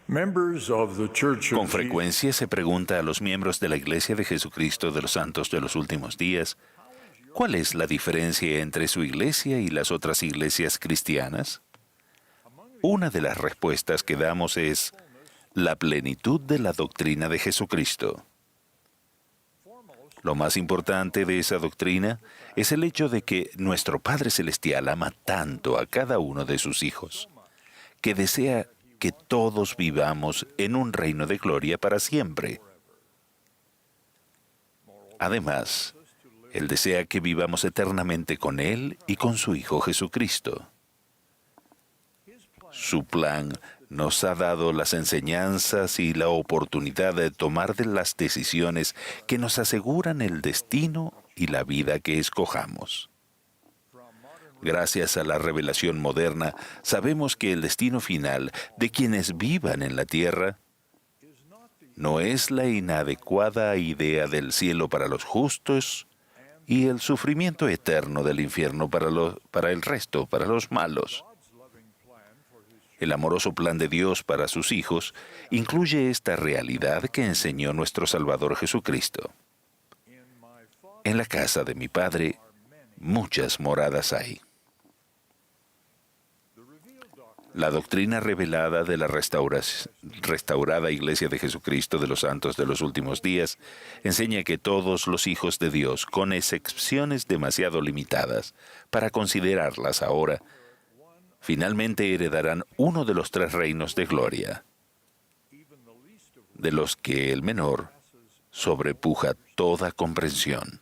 Con frecuencia se pregunta a los miembros de la Iglesia de Jesucristo de los Santos de los Últimos Días, ¿cuál es la diferencia entre su iglesia y las otras iglesias cristianas? Una de las respuestas que damos es la plenitud de la doctrina de Jesucristo. Lo más importante de esa doctrina es el hecho de que nuestro Padre Celestial ama tanto a cada uno de sus hijos, que desea que todos vivamos en un reino de gloria para siempre. Además, Él desea que vivamos eternamente con Él y con su Hijo Jesucristo. Su plan nos ha dado las enseñanzas y la oportunidad de tomar de las decisiones que nos aseguran el destino y la vida que escojamos. Gracias a la revelación moderna, sabemos que el destino final de quienes vivan en la tierra no es la inadecuada idea del cielo para los justos y el sufrimiento eterno del infierno para el resto, para los malos. El amoroso plan de Dios para sus hijos incluye esta realidad que enseñó nuestro Salvador Jesucristo. En la casa de mi Padre, muchas moradas hay. La doctrina revelada de la restaurada Iglesia de Jesucristo de los Santos de los Últimos Días enseña que todos los hijos de Dios, con excepciones demasiado limitadas para considerarlas ahora, finalmente heredarán uno de los tres reinos de gloria, de los que el menor sobrepuja toda comprensión.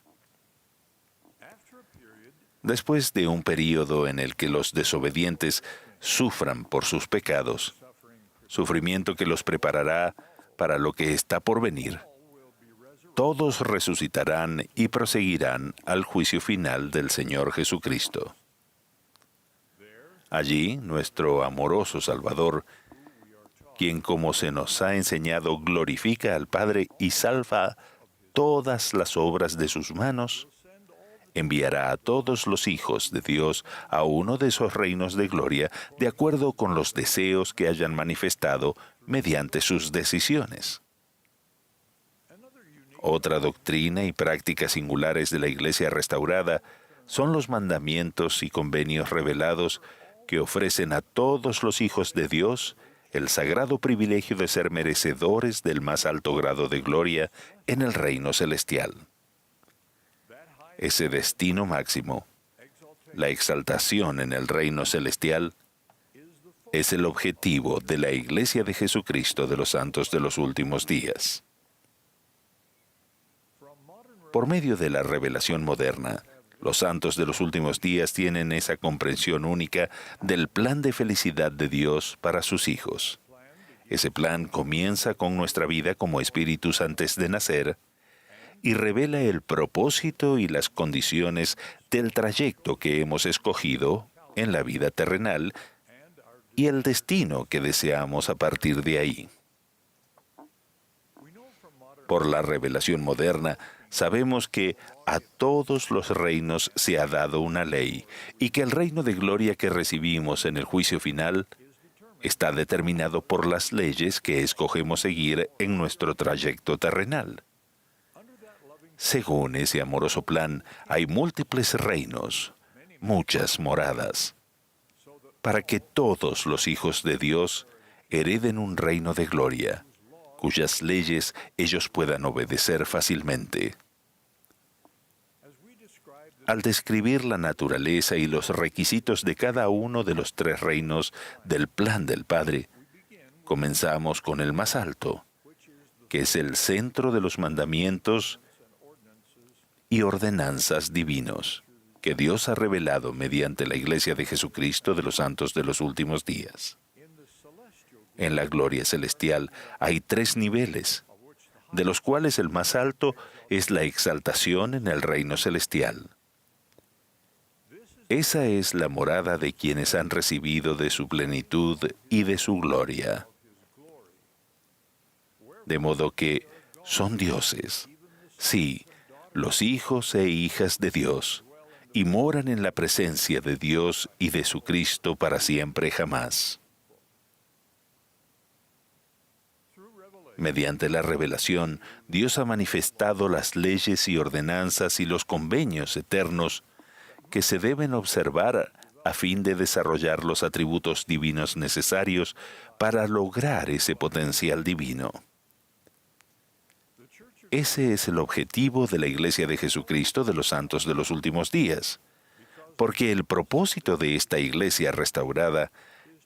Después de un período en el que los desobedientes sufran por sus pecados, sufrimiento que los preparará para lo que está por venir, todos resucitarán y proseguirán al juicio final del Señor Jesucristo. Allí, nuestro amoroso Salvador, quien como se nos ha enseñado glorifica al Padre y salva todas las obras de sus manos, enviará a todos los hijos de Dios a uno de esos reinos de gloria de acuerdo con los deseos que hayan manifestado mediante sus decisiones. Otra doctrina y prácticas singulares de la Iglesia restaurada son los mandamientos y convenios revelados que ofrecen a todos los hijos de Dios el sagrado privilegio de ser merecedores del más alto grado de gloria en el reino celestial. Ese destino máximo, la exaltación en el reino celestial, es el objetivo de la Iglesia de Jesucristo de los Santos de los Últimos Días. Por medio de la revelación moderna, los santos de los últimos días tienen esa comprensión única del plan de felicidad de Dios para sus hijos. Ese plan comienza con nuestra vida como espíritus antes de nacer y revela el propósito y las condiciones del trayecto que hemos escogido en la vida terrenal y el destino que deseamos a partir de ahí. Por la revelación moderna, sabemos que a todos los reinos se ha dado una ley y que el reino de gloria que recibimos en el juicio final está determinado por las leyes que escogemos seguir en nuestro trayecto terrenal. Según ese amoroso plan, hay múltiples reinos, muchas moradas, para que todos los hijos de Dios hereden un reino de gloria, cuyas leyes ellos puedan obedecer fácilmente. Al describir la naturaleza y los requisitos de cada uno de los tres reinos del plan del Padre, comenzamos con el más alto, que es el centro de los mandamientos y ordenanzas divinos que Dios ha revelado mediante la Iglesia de Jesucristo de los Santos de los Últimos Días. En la gloria celestial hay tres niveles, de los cuales el más alto es la exaltación en el reino celestial. Esa es la morada de quienes han recibido de su plenitud y de su gloria. De modo que son dioses, sí, los hijos e hijas de Dios, y moran en la presencia de Dios y de su Cristo para siempre jamás. Mediante la revelación, Dios ha manifestado las leyes y ordenanzas y los convenios eternos que se deben observar a fin de desarrollar los atributos divinos necesarios para lograr ese potencial divino. Ese es el objetivo de la Iglesia de Jesucristo de los Santos de los Últimos Días, porque el propósito de esta Iglesia restaurada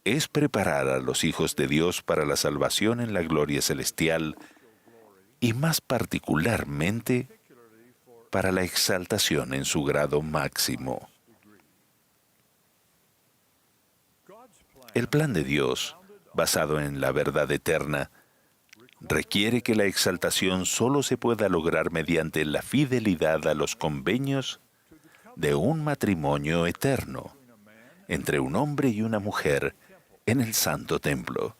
es preparar a los hijos de Dios para la salvación en la gloria celestial y más particularmente para la exaltación en su grado máximo. El plan de Dios, basado en la verdad eterna, requiere que la exaltación solo se pueda lograr mediante la fidelidad a los convenios de un matrimonio eterno entre un hombre y una mujer en el Santo Templo.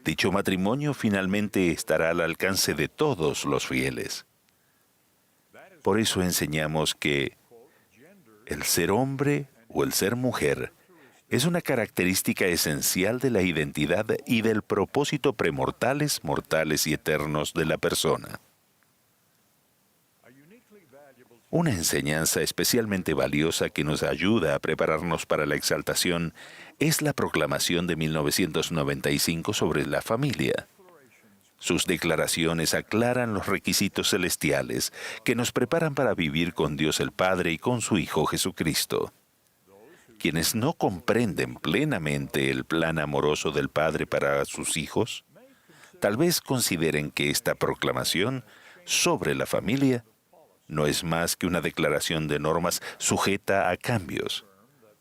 Dicho matrimonio finalmente estará al alcance de todos los fieles. Por eso enseñamos que el ser hombre o el ser mujer es una característica esencial de la identidad y del propósito premortales, mortales y eternos de la persona. Una enseñanza especialmente valiosa que nos ayuda a prepararnos para la exaltación es la proclamación de 1995 sobre la familia. Sus declaraciones aclaran los requisitos celestiales que nos preparan para vivir con Dios el Padre y con su Hijo Jesucristo. Quienes no comprenden plenamente el plan amoroso del Padre para sus hijos, tal vez consideren que esta proclamación sobre la familia no es más que una declaración de normas sujeta a cambios.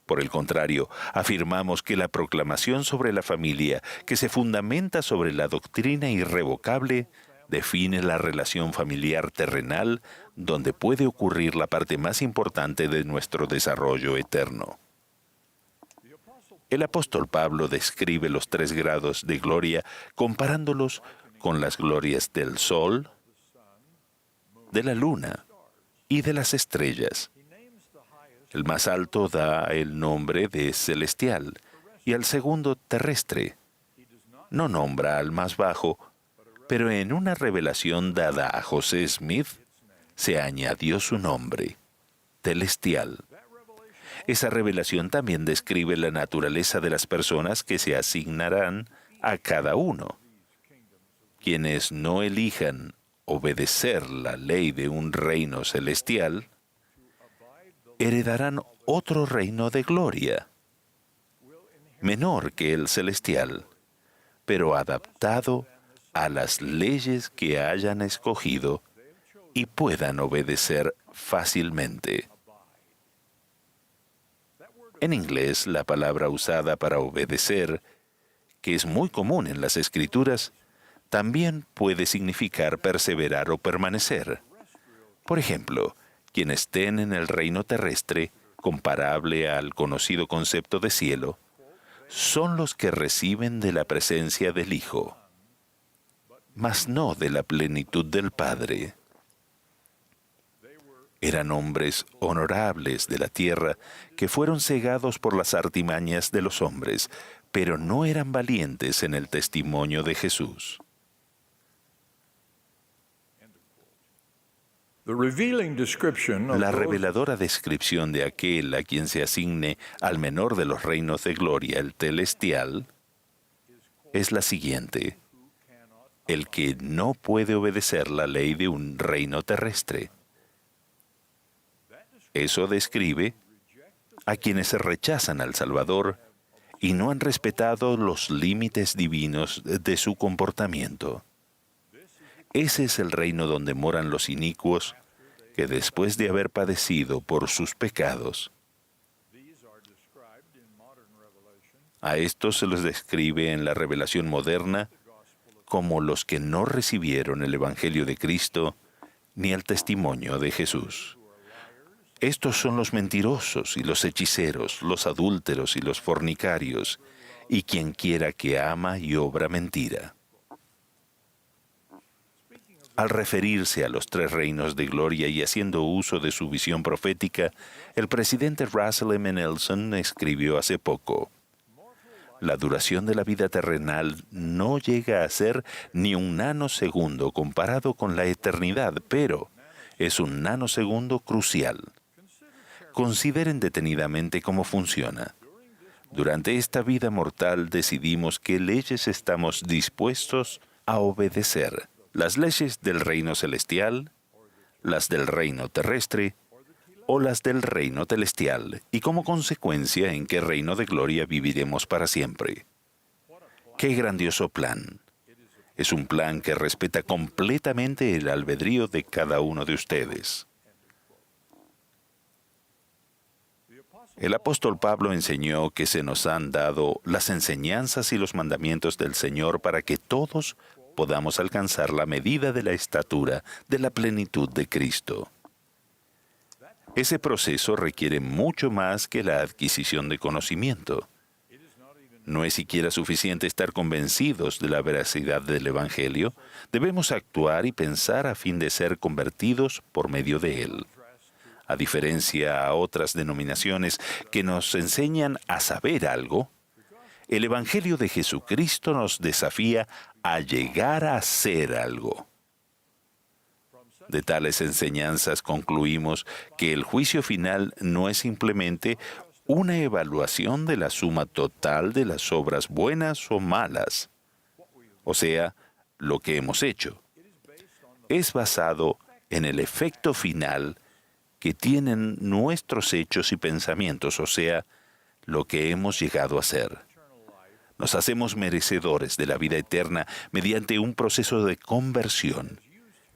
Por el contrario, afirmamos que la proclamación sobre la familia, que se fundamenta sobre la doctrina irrevocable, define la relación familiar terrenal donde puede ocurrir la parte más importante de nuestro desarrollo eterno. El apóstol Pablo describe los 3 grados de gloria comparándolos con las glorias del sol, de la luna y de las estrellas. El más alto da el nombre de celestial y al segundo terrestre. No nombra al más bajo, pero en una revelación dada a José Smith se añadió su nombre, celestial. Esa revelación también describe la naturaleza de las personas que se asignarán a cada uno. Quienes no elijan obedecer la ley de un reino celestial, heredarán otro reino de gloria, menor que el celestial, pero adaptado a las leyes que hayan escogido y puedan obedecer fácilmente. En inglés, la palabra usada para obedecer, que es muy común en las Escrituras, también puede significar perseverar o permanecer. Por ejemplo, quienes estén en el reino terrestre, comparable al conocido concepto de cielo, son los que reciben de la presencia del Hijo, mas no de la plenitud del Padre. Eran hombres honorables de la tierra que fueron cegados por las artimañas de los hombres, pero no eran valientes en el testimonio de Jesús. La reveladora descripción de aquel a quien se asigne al menor de los reinos de gloria, el celestial, es la siguiente: el que no puede obedecer la ley de un reino terrestre. Eso describe a quienes rechazan al Salvador y no han respetado los límites divinos de su comportamiento. Ese es el reino donde moran los inicuos que después de haber padecido por sus pecados. A estos se los describe en la revelación moderna como los que no recibieron el Evangelio de Cristo ni el testimonio de Jesús. Estos son los mentirosos y los hechiceros, los adúlteros y los fornicarios, y quien quiera que ama y obra mentira. Al referirse a los 3 reinos de gloria y haciendo uso de su visión profética, el presidente Russell M. Nelson escribió hace poco: La duración de la vida terrenal no llega a ser ni un nanosegundo comparado con la eternidad, pero es un nanosegundo crucial. Consideren detenidamente cómo funciona. Durante esta vida mortal decidimos qué leyes estamos dispuestos a obedecer. Las leyes del reino celestial, las del reino terrestre o las del reino celestial, y como consecuencia en qué reino de gloria viviremos para siempre. ¡Qué grandioso plan! Es un plan que respeta completamente el albedrío de cada uno de ustedes. El apóstol Pablo enseñó que se nos han dado las enseñanzas y los mandamientos del Señor para que todos podamos alcanzar la medida de la estatura de la plenitud de Cristo. Ese proceso requiere mucho más que la adquisición de conocimiento. No es siquiera suficiente estar convencidos de la veracidad del Evangelio, debemos actuar y pensar a fin de ser convertidos por medio de él. A diferencia a otras denominaciones que nos enseñan a saber algo, el Evangelio de Jesucristo nos desafía a llegar a ser algo. De tales enseñanzas concluimos que el juicio final no es simplemente una evaluación de la suma total de las obras buenas o malas, o sea, lo que hemos hecho. Es basado en el efecto final que tienen nuestros hechos y pensamientos, o sea, lo que hemos llegado a ser. Nos hacemos merecedores de la vida eterna mediante un proceso de conversión.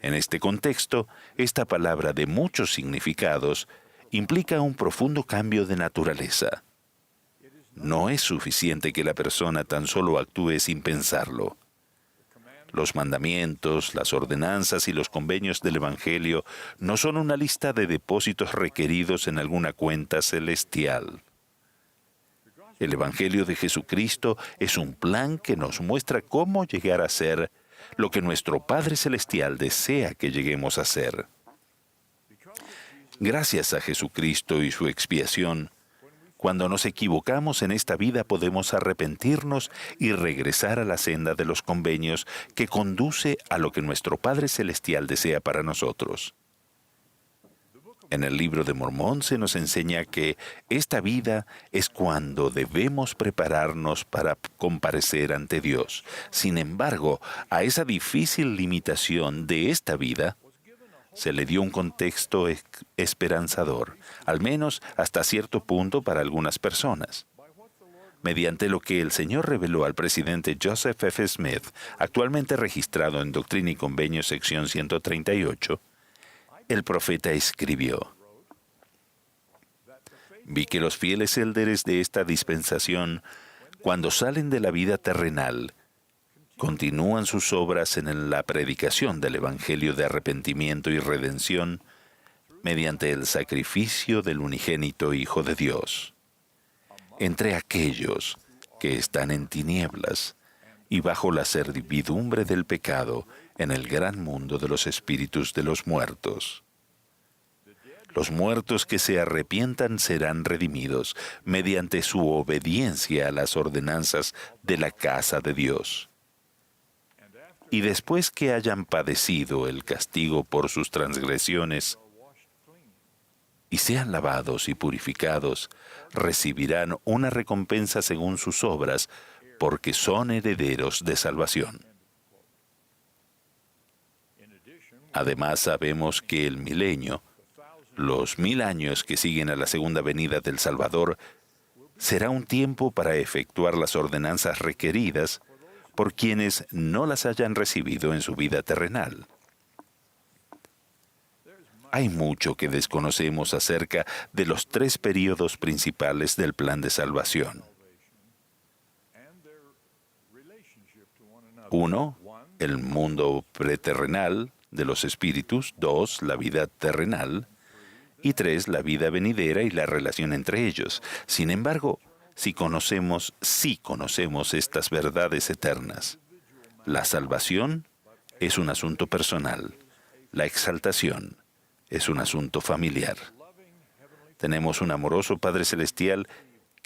En este contexto, esta palabra de muchos significados implica un profundo cambio de naturaleza. No es suficiente que la persona tan solo actúe sin pensarlo. Los mandamientos, las ordenanzas y los convenios del Evangelio no son una lista de depósitos requeridos en alguna cuenta celestial. El Evangelio de Jesucristo es un plan que nos muestra cómo llegar a ser lo que nuestro Padre Celestial desea que lleguemos a ser. Gracias a Jesucristo y su expiación, cuando nos equivocamos en esta vida podemos arrepentirnos y regresar a la senda de los convenios que conduce a lo que nuestro Padre Celestial desea para nosotros. En el libro de Mormón se nos enseña que esta vida es cuando debemos prepararnos para comparecer ante Dios. Sin embargo, a esa difícil limitación de esta vida se le dio un contexto esperanzador, al menos hasta cierto punto para algunas personas. Mediante lo que el Señor reveló al presidente Joseph F. Smith, actualmente registrado en Doctrina y Convenios, sección 138, el profeta escribió: «Vi que los fieles élderes de esta dispensación, cuando salen de la vida terrenal, continúan sus obras en la predicación del Evangelio de arrepentimiento y redención mediante el sacrificio del unigénito Hijo de Dios. Entre aquellos que están en tinieblas y bajo la servidumbre del pecado en el gran mundo de los espíritus de los muertos. Los muertos que se arrepientan serán redimidos mediante su obediencia a las ordenanzas de la casa de Dios. Y después que hayan padecido el castigo por sus transgresiones y sean lavados y purificados, recibirán una recompensa según sus obras, porque son herederos de salvación». Además, sabemos que el milenio, los 1000 años que siguen a la segunda venida del Salvador, será un tiempo para efectuar las ordenanzas requeridas por quienes no las hayan recibido en su vida terrenal. Hay mucho que desconocemos acerca de los 3 períodos principales del plan de salvación. 1, el mundo preterrenal de los espíritus. 2, la vida terrenal. Y 3, la vida venidera y la relación entre ellos. Sin embargo, si conocemos estas verdades eternas, la salvación es un asunto personal, la exaltación es un asunto familiar. Tenemos un amoroso Padre Celestial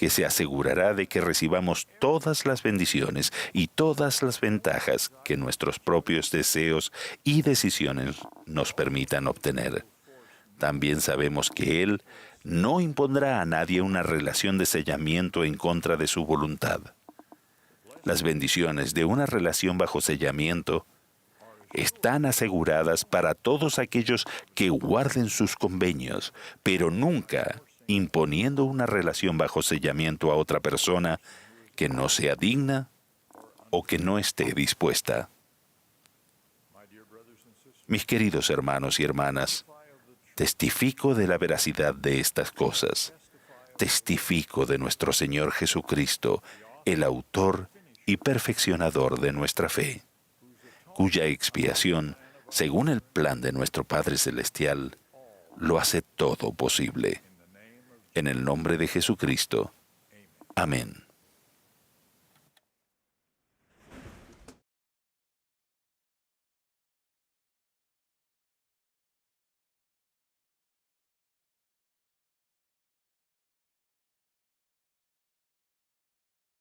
que se asegurará de que recibamos todas las bendiciones y todas las ventajas que nuestros propios deseos y decisiones nos permitan obtener. También sabemos que Él no impondrá a nadie una relación de sellamiento en contra de su voluntad. Las bendiciones de una relación bajo sellamiento están aseguradas para todos aquellos que guarden sus convenios, pero nunca imponiendo una relación bajo sellamiento a otra persona que no sea digna o que no esté dispuesta. Mis queridos hermanos y hermanas, testifico de la veracidad de estas cosas. Testifico de nuestro Señor Jesucristo, el autor y perfeccionador de nuestra fe, cuya expiación, según el plan de nuestro Padre Celestial, lo hace todo posible. En el nombre de Jesucristo. Amén.